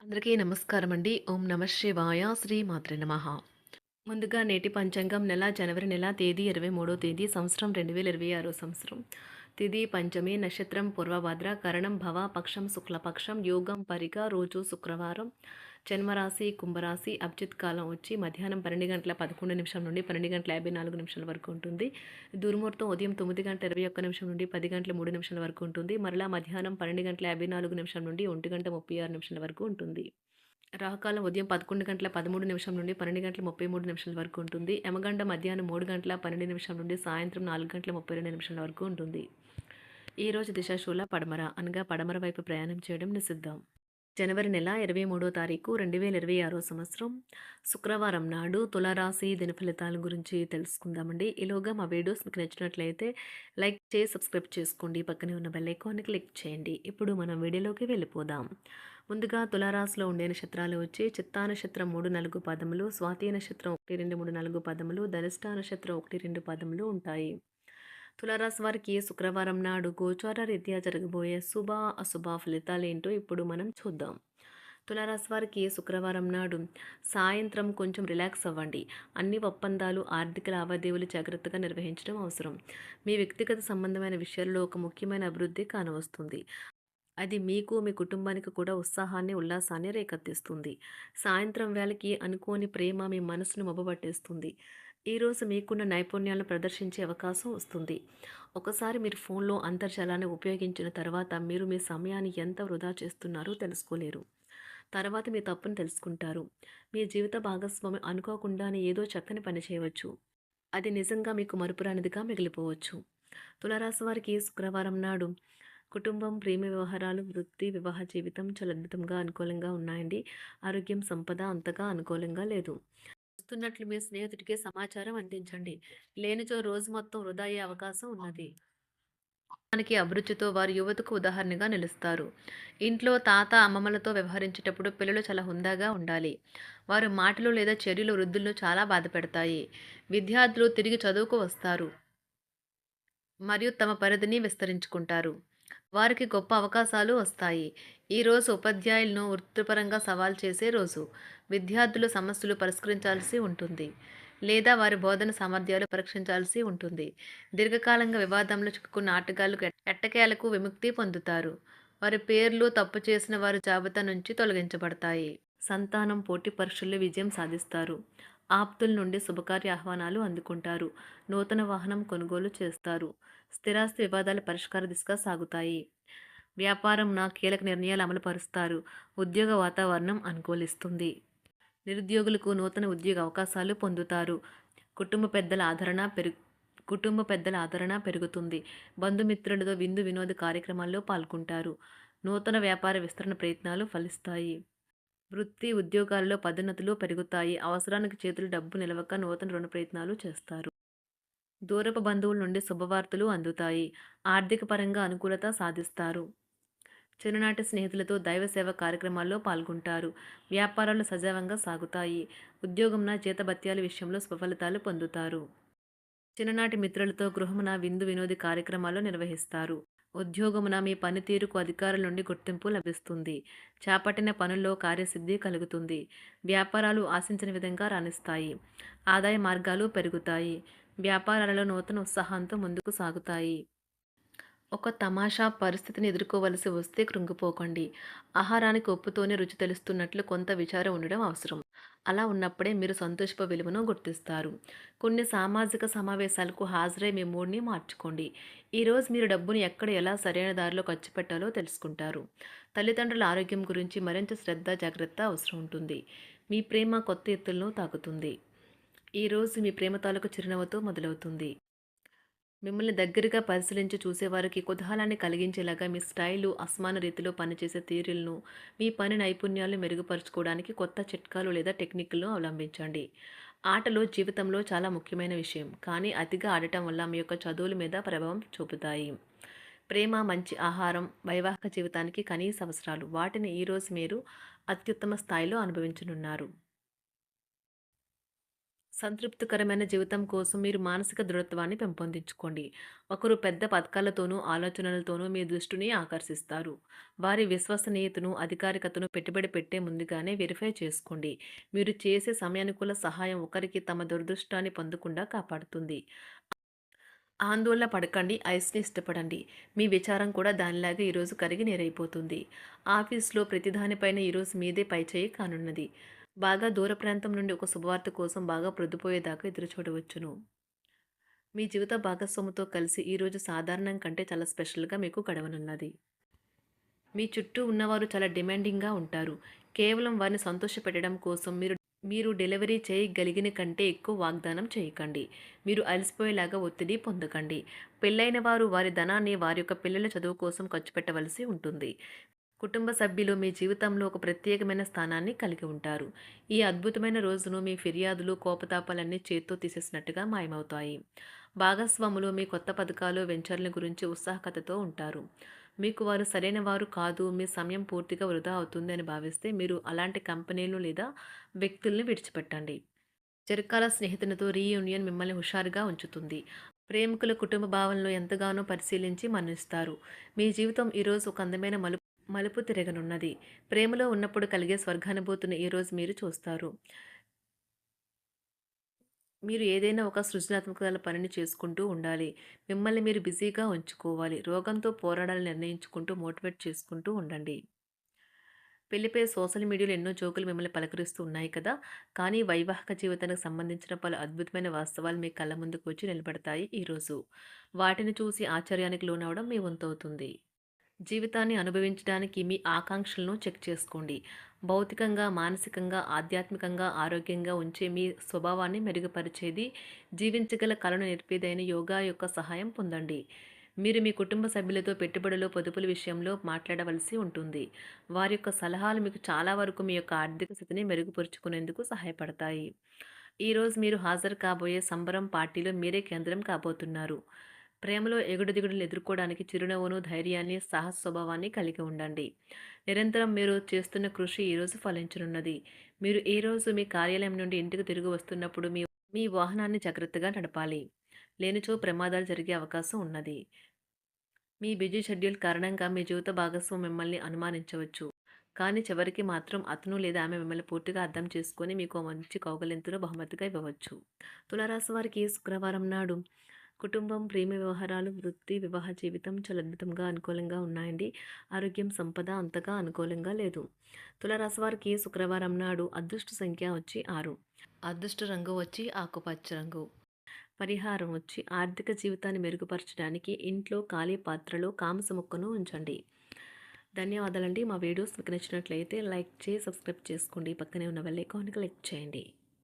అందరికీ నమస్కారం అండి. ఓం నమ శివాయ. శ్రీ మాత్రే నమః. ముందుగా నేటి పంచాంగం నెల జనవరి నెల తేదీ 23వ తేదీ సంవత్సరం 2026 సంవత్సరం. తిథి పంచమి, నక్షత్రం పూర్వభద్ర, కరణం భవ, పక్షం శుక్లపక్షం, యోగం పరిగ, రోజు శుక్రవారం, జన్మరాశి కుంభరాశి, అభిజిత్ కాలం వచ్చి మధ్యాహ్నం 12:11 నుండి 12:54 వరకు ఉంటుంది. దుర్ముహూర్తం ఉదయం 9:21 నుండి 10:03 వరకు ఉంటుంది. మరలా మధ్యాహ్నం 12:54 నుండి 1:36 వరకు ఉంటుంది. రాహుకాలం ఉదయం 11:13 నుండి 12:33 వరకు ఉంటుంది. యమగండ మధ్యాహ్నం 3:12 నుండి సాయంత్రం 4:32 వరకు ఉంటుంది. ఈరోజు దిశాశూల పడమర అనగా పడమర వైపు ప్రయాణం చేయడం నిషిద్ధం. జనవరి నెల 23వ తారీఖు 2026 సంవత్సరం శుక్రవారం నాడు తులారాశి దిన ఫలితాల గురించి తెలుసుకుందామండి. ఈలోగా మా వీడియోస్ మీకు నచ్చినట్లయితే లైక్ చేసి సబ్స్క్రైబ్ చేసుకోండి. పక్కనే ఉన్న బెల్ ఐకాన్ని క్లిక్ చేయండి. ఇప్పుడు మనం వీడియోలోకి వెళ్ళిపోదాం. ముందుగా తులారాశిలో ఉండే నక్షత్రాలు వచ్చి చిత్తా నక్షత్రం 3, 4 పదములు, స్వాతి నక్షత్రం 1, 2, 3, 4 పదములు, ధనిష్ఠా నక్షత్రం 1, 2 పదములు ఉంటాయి. తులారాశి వారికి శుక్రవారం నాడు గోచార రీత్యా జరగబోయే శుభ అశుభ ఫలితాలు ఏంటో ఇప్పుడు మనం చూద్దాం. తులారాశి వారికి శుక్రవారం నాడు సాయంత్రం కొంచెం రిలాక్స్ అవ్వండి. అన్ని ఒప్పందాలు, ఆర్థిక లావాదేవీలు జాగ్రత్తగా నిర్వహించడం అవసరం. మీ వ్యక్తిగత సంబంధమైన విషయాల్లో ఒక ముఖ్యమైన అభివృద్ధి కానవస్తుంది. అది మీకు, మీ కుటుంబానికి కూడా ఉత్సాహాన్ని, ఉల్లాసాన్ని రేకెత్తిస్తుంది. సాయంత్రం వేళకి అనుకోని ప్రేమ మీ మనసును మభ్యపెట్టేస్తుంది. ఈరోజు మీకున్న నైపుణ్యాలను ప్రదర్శించే అవకాశం వస్తుంది. ఒకసారి మీరు ఫోన్లో అంతర్జాలాన్ని ఉపయోగించిన తర్వాత మీరు మీ సమయాన్ని ఎంత వృధా చేస్తున్నారో తెలుసుకోలేరు. తర్వాత మీ తప్పును తెలుసుకుంటారు. మీ జీవిత భాగస్వామి అనుకోకుండానే ఏదో చక్కని పని చేయవచ్చు. అది నిజంగా మీకు మరుపురానిదిగా మిగిలిపోవచ్చు. తులారాశి వారికి శుక్రవారం నాడు కుటుంబం, ప్రేమ వ్యవహారాలు, వృత్తి, వివాహ జీవితం చాలా అద్భుతంగా అనుకూలంగా ఉన్నాయండి. ఆరోగ్యం, సంపద అంతగా అనుకూలంగా లేదు. వస్తున్నట్లు మీ స్నేహితుడికి సమాచారం అందించండి. లేనిచో రోజు మొత్తం వృధా అయ్యే అవకాశం ఉన్నది. మనకి అభిరుచితో వారు యువతకు ఉదాహరణగా నిలుస్తారు. ఇంట్లో తాత, అమ్మమ్మలతో వ్యవహరించేటప్పుడు పిల్లలు చాలా హుందాగా ఉండాలి. వారు మాటలు లేదా చర్యలు వృద్ధులను చాలా బాధపెడతాయి. విద్యార్థులు తిరిగి చదువుకు వస్తారు మరియు తమ పరిధిని విస్తరించుకుంటారు. వారికి గొప్ప అవకాశాలు వస్తాయి. ఈరోజు ఉపాధ్యాయులను వృత్తిపరంగా సవాల్ చేసే రోజు. విద్యార్థులు సమస్యలు పరిష్కరించాల్సి ఉంటుంది లేదా వారి బోధన సామర్థ్యాలు పరీక్షించాల్సి ఉంటుంది. దీర్ఘకాలంగా వివాదంలో చిక్కుకున్న ఆటగాళ్లకు ఎట్టకేలకు విముక్తి పొందుతారు. వారి పేర్లు తప్పు చేసిన వారి జాబితా నుంచి తొలగించబడతాయి. సంతానం పోటీ పరీక్షల్లో విజయం సాధిస్తారు. ఆప్తుల నుండి శుభకార్య ఆహ్వానాలు అందుకుంటారు. నూతన వాహనం కొనుగోలు చేస్తారు. స్థిరాస్తి వివాదాల పరిష్కార దిశగా సాగుతాయి. వ్యాపారంన కీలక నిర్ణయాలు అమలు పరుస్తారు. ఉద్యోగ వాతావరణం అనుకూలిస్తుంది. నిరుద్యోగులకు నూతన ఉద్యోగ అవకాశాలు పొందుతారు. కుటుంబ పెద్దల ఆదరణ పెరుగుతుంది. బంధుమిత్రులతో విందు వినోద కార్యక్రమాల్లో పాల్గొంటారు. నూతన వ్యాపార విస్తరణ ప్రయత్నాలు ఫలిస్తాయి. వృత్తి, ఉద్యోగాల్లో పదోన్నతులు పెరుగుతాయి. అవసరానికి చేతులు డబ్బు నిలవక నూతన రుణ ప్రయత్నాలు చేస్తారు. దూరపు బంధువుల నుండి శుభవార్తలు అందుతాయి. ఆర్థిక పరంగా అనుకూలత సాధిస్తారు. చిన్ననాటి స్నేహితులతో దైవ సేవ కార్యక్రమాల్లో పాల్గొంటారు. వ్యాపారాలు సజావంగా సాగుతాయి. ఉద్యోగంన జీతభత్యాల విషయంలో స్వఫలితాలు పొందుతారు. చిన్ననాటి మిత్రులతో గృహమున విందు వినోది కార్యక్రమాలు నిర్వహిస్తారు. ఉద్యోగమున మీ పనితీరుకు అధికారుల నుండి గుర్తింపు లభిస్తుంది. చేపట్టిన పనుల్లో కార్యసిద్ధి కలుగుతుంది. వ్యాపారాలు ఆశించిన విధంగా రాణిస్తాయి. ఆదాయ మార్గాలు పెరుగుతాయి. వ్యాపారాలలో నూతన ఉత్సాహంతో ముందుకు సాగుతాయి. ఒక తమాషా పరిస్థితిని ఎదుర్కోవలసి వస్తే కృంగిపోకండి. ఆహారానికి ఉప్పుతోనే రుచి తెలుస్తున్నట్లు కొంత విచారం ఉండడం అవసరం. అలా ఉన్నప్పుడే మీరు సంతోషపు విలువను గుర్తిస్తారు. కొన్ని సామాజిక సమావేశాలకు హాజరై మీ మూడ్ని మార్చుకోండి. ఈరోజు మీరు డబ్బును ఎక్కడ ఎలా సరైన దారిలో ఖర్చు పెట్టాలో తెలుసుకుంటారు. తల్లిదండ్రుల ఆరోగ్యం గురించి మరింత శ్రద్ధ, జాగ్రత్త అవసరం ఉంటుంది. మీ ప్రేమ కొత్త ఎత్తులను తాకుతుంది. ఈరోజు మీ ప్రేమ తాలూకు చిరునవ్వుతో మొదలవుతుంది. మిమ్మల్ని దగ్గరగా పరిశీలించి చూసేవారికి కుతూహలాన్ని కలిగించేలాగా మీ స్టైలు, అసమాన రీతిలో పనిచేసే తీరులను, మీ పని నైపుణ్యాలను మెరుగుపరుచుకోవడానికి కొత్త చిట్కాలు లేదా టెక్నిక్లను అవలంబించండి. ఆటలు జీవితంలో చాలా ముఖ్యమైన విషయం, కానీ అతిగా ఆడటం వల్ల మీ యొక్క చదువుల మీద ప్రభావం చూపుతాయి. ప్రేమ, మంచి ఆహారం, వైవాహిక జీవితానికి కనీస అవసరాలు. వాటిని ఈరోజు మీరు అత్యుత్తమ స్థాయిలో అనుభవించనున్నారు. సంతృప్తికరమైన జీవితం కోసం మీరు మానసిక దృఢత్వాన్ని పెంపొందించుకోండి. ఒకరు పెద్ద పథకాలతోనూ, ఆలోచనలతోనూ మీ దృష్టిని ఆకర్షిస్తారు. వారి విశ్వసనీయతను, అధికారికతను పెట్టుబడి పెట్టే ముందుగానే వెరిఫై చేసుకోండి. మీరు చేసే సమయానుకూల సహాయం ఒకరికి తమ దురదృష్టాన్ని పొందకుండా కాపాడుతుంది. ఆందోళన పడకండి, ఐస్‌ని ఇష్టపడండి. మీ విచారం కూడా దానిలాగే ఈరోజు కరిగి నీరైపోతుంది. ఆఫీస్‌లో ప్రతిదానిపైన ఈరోజు మీదే పైచేయి కానున్నది. బాగా దూర ప్రాంతం నుండి ఒక శుభవార్త కోసం బాగా ప్రొద్దుపోయేదాకా ఎదురుచూడవచ్చును. మీ జీవిత భాగస్వామితో కలిసి ఈరోజు సాధారణం కంటే చాలా స్పెషల్‌గా మీకు గడవనున్నది. మీ చుట్టూ ఉన్నవారు చాలా డిమాండింగ్‌గా ఉంటారు. కేవలం వారిని సంతోషపెట్టడం కోసం మీరు మీరు డెలివరీ చేయగలిగిన కంటే ఎక్కువ వాగ్దానం చేయకండి. మీరు అలసిపోయేలాగా ఒత్తిడి పొందకండి. పెళ్లైన వారు వారి ధనాన్ని వారి యొక్క పిల్లల చదువు కోసం ఖర్చు పెట్టవలసి ఉంటుంది. కుటుంబ సభ్యులు మీ జీవితంలో ఒక ప్రత్యేకమైన స్థానాన్ని కలిగి ఉంటారు. ఈ అద్భుతమైన రోజును మీ ఫిర్యాదులు, కోపతాపాలన్నీ చేత్తో తీసేసినట్టుగా మాయమవుతాయి. భాగస్వాములు మీ కొత్త పథకాలు, వెంచర్ల గురించి ఉత్సాహకతతో ఉంటారు. మీకు వారు సరైన వారు కాదు, మీ సమయం పూర్తిగా వృధా అవుతుంది అని భావిస్తే మీరు అలాంటి కంపెనీలు లేదా వ్యక్తుల్ని విడిచిపెట్టండి. చిరకాల స్నేహితునితో రీయూనియన్ మిమ్మల్ని హుషారుగా ఉంచుతుంది. ప్రేమికుల కుటుంబ భావనలు ఎంతగానో పరిశీలించి మన్నిస్తారు. మీ జీవితం ఈరోజు ఒక అందమైన మలుపు తిరగనున్నది. ప్రేమలో ఉన్నప్పుడు కలిగే స్వర్గానుభూతిని ఈరోజు మీరు చూస్తారు. మీరు ఏదైనా ఒక సృజనాత్మక పనిని చేసుకుంటూ ఉండాలి. మిమ్మల్ని మీరు బిజీగా ఉంచుకోవాలి. రోగంతో పోరాడాలని నిర్ణయించుకుంటూ మోటివేట్ చేసుకుంటూ ఉండండి. పెళ్లిపై సోషల్ మీడియాలో ఎన్నో జోకులు మిమ్మల్ని పలకరిస్తూ ఉన్నాయి కదా! కానీ వైవాహిక జీవితానికి సంబంధించిన పలు అద్భుతమైన వాస్తవాలు మీ కళ్ళ ముందుకు వచ్చి నిలబడతాయి ఈరోజు. వాటిని చూసి ఆశ్చర్యానికి లోనవ్వడం మీ వంతవుతుంది. జీవితాన్ని అనుభవించడానికి మీ ఆకాంక్షలను చెక్ చేసుకోండి. భౌతికంగా, మానసికంగా, ఆధ్యాత్మికంగా ఆరోగ్యంగా ఉంచే మీ స్వభావాన్ని మెరుగుపరిచేది, జీవించగల కళను నేర్పేదైన యోగా యొక్క సహాయం పొందండి. మీరు మీ కుటుంబ సభ్యులతో పెట్టుబడులు, పొదుపుల విషయంలో మాట్లాడవలసి ఉంటుంది. వారి యొక్క సలహాలు మీకు చాలా వరకు మీ యొక్క ఆర్థిక స్థితిని మెరుగుపరుచుకునేందుకు సహాయపడతాయి. ఈరోజు మీరు హాజరు కాబోయే సంబరం పార్టీలో మీరే కేంద్రం కాబోతున్నారు. ప్రేమలో ఎగుడుదిగుడులు ఎదుర్కోవడానికి చిరునవ్వును, ధైర్యాన్ని, సాహస స్వభావాన్ని కలిగి ఉండండి. నిరంతరం మీరు చేస్తున్న కృషి ఈరోజు ఫలించనున్నది. మీరు ఈ రోజు మీ కార్యాలయం నుండి ఇంటికి తిరిగి వస్తున్నప్పుడు మీ మీ వాహనాన్ని జాగ్రత్తగా నడపాలి. లేనిచో ప్రమాదాలు జరిగే అవకాశం ఉన్నది. మీ బిజీ షెడ్యూల్ కారణంగా మీ జీవిత భాగస్వామి మిమ్మల్ని అనుమానించవచ్చు. కానీ చివరికి మాత్రం అతను లేదా ఆమె మిమ్మల్ని పూర్తిగా అర్థం చేసుకొని మీకు ఓ మంచి కౌగిలింతను బహుమతిగా ఇవ్వవచ్చు. తులారాశి వారికి శుక్రవారం నాడు కుటుంబం, ప్రేమ వ్యవహారాలు, వృత్తి, వివాహ జీవితం చాలా అద్భుతంగా అనుకూలంగా ఉన్నాయండి. ఆరోగ్యం, సంపద అంతగా అనుకూలంగా లేదు. తులారాశి వారికి శుక్రవారం నాడు అదృష్ట సంఖ్య వచ్చి 6. అదృష్ట రంగు వచ్చి ఆకుపచ్చ రంగు. పరిహారం వచ్చి ఆర్థిక జీవితాన్ని మెరుగుపరచడానికి ఇంట్లో ఖాళీ పాత్రలో కామస మొక్కను ఉంచండి. ధన్యవాదాలండి. మా వీడియోస్ మీకు నచ్చినట్లయితే లైక్ చేసి సబ్స్క్రైబ్ చేసుకోండి. పక్కనే ఉన్న బెల్ ఐకాన్‌ని క్లిక్ చేయండి.